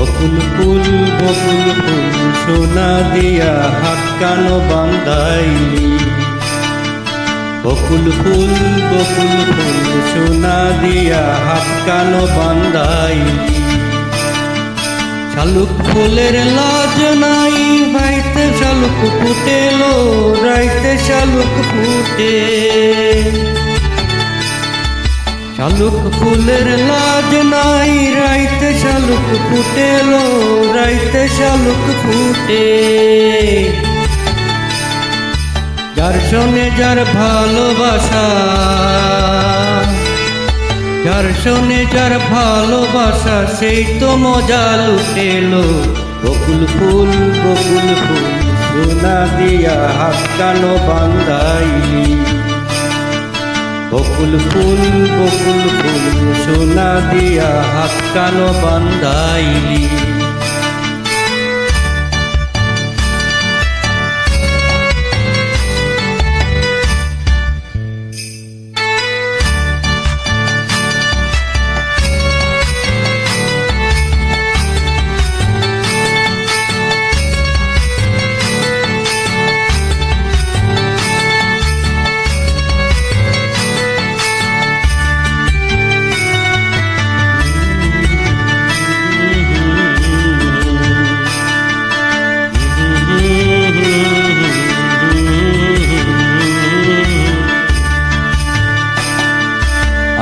বকুল ফুল সোনা দিয়া হাত কানো বান্ধাইলি। বকুল ফুল সোনা দিয়া হাত কানো বান্ধাইলি। শালুক ফুলের লাজ নাই, বাইতে শালুক ফুটেলো, রাইতে শালুক ফুটে। শালুক ফুলের লাজ নাই, রাইতে শালুক ফুটেলো, রাইতে শালুক ফুটে। যার শোনে যার ভালোবাসা, যার শোনে যার ভালোবাসা, সেই তো মজা লুটেলো। বকুল ফুল সোনা দিয়া হাত কানো বান্ধাইলি। বকুল ফুল সোনা দিয়া হাত কানো বান্ধাইলি।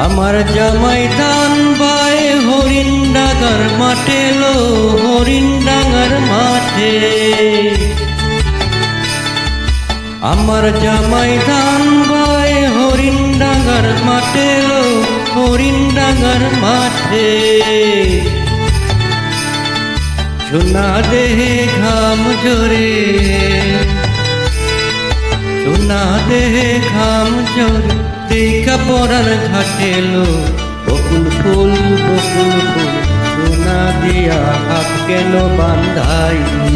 আমার জামাই ধান বায়ে হরিণ ডাঙার মাঠে লো, হরিণ ডাঙার মাঠে। আমার জামাই ধান বায়ে হরিণ ডাঙার মাঠে লো, হরিণ ডাঙার মাঠে। সোনা দেহে ঘাম ঝরে, সোনা দেহে ঘাম ঝরে, দেখা পরার ঘাটেলো। বকুল ফুল সোনা দিয়া হাত কেন বান্ধাইলি।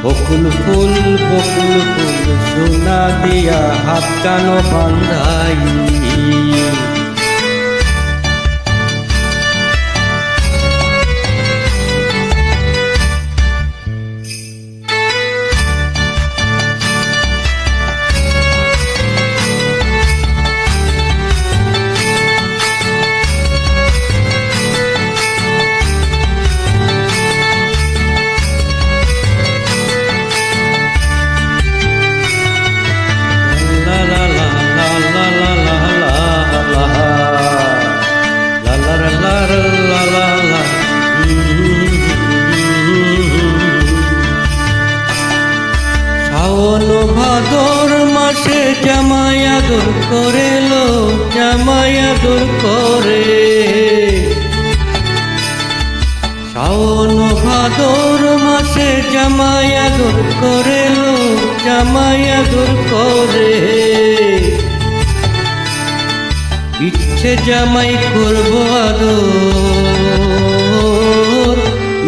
বকুল ফুল সোনা দিয়া হাত কেন বান্ধাইলি। শাওন ভাদর মাসে জামাই আদর করেলো, জামাই আদর করে। শাওন ভাদর মাসে জামাই আদর করেলো, জামাই আদর করে। ইচ্ছে জামাই করবো আদর,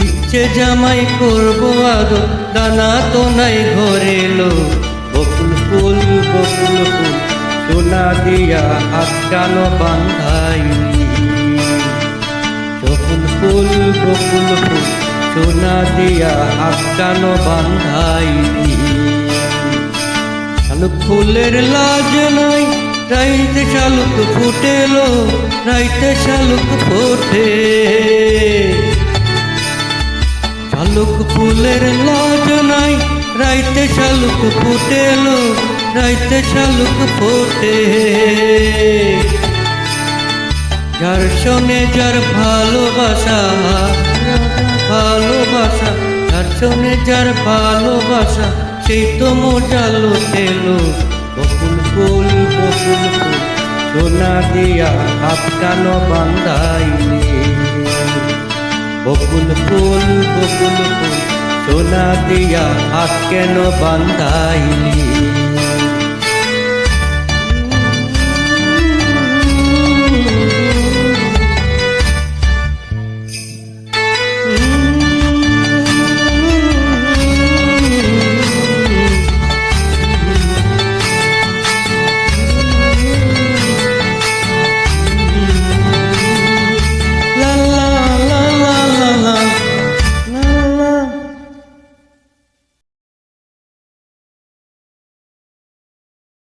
ইচ্ছে জামাই করবো আদর, দানা তো নাই ঘরে লো। বকুল ফুল সোনা দিয়া হাত কানো বান্ধাইলি। বকুল ফুল সোনা দিয়া হাত কানো বান্ধাইলি। শালুক ফুলের লাজ নাই, রাইতে শালুক ফুটেলো, রাইতে শালুক ফোটে। শালুক ফুলের লাজ নাই, রাইতে শালুক ফুটেলো, রাইতে শালুক ফোটে। যার শোনে যার ভালোবাসা, ভালোবাসা, যার শোনে যার ভালোবাসা, সেই তো মজা লুটেলো। বকুল ফুল সোনা দিয়া হাত কানো বান্ধাইলি। বকুল ফুল সোনা দিয়া হাত কেন বান্ধাইলি।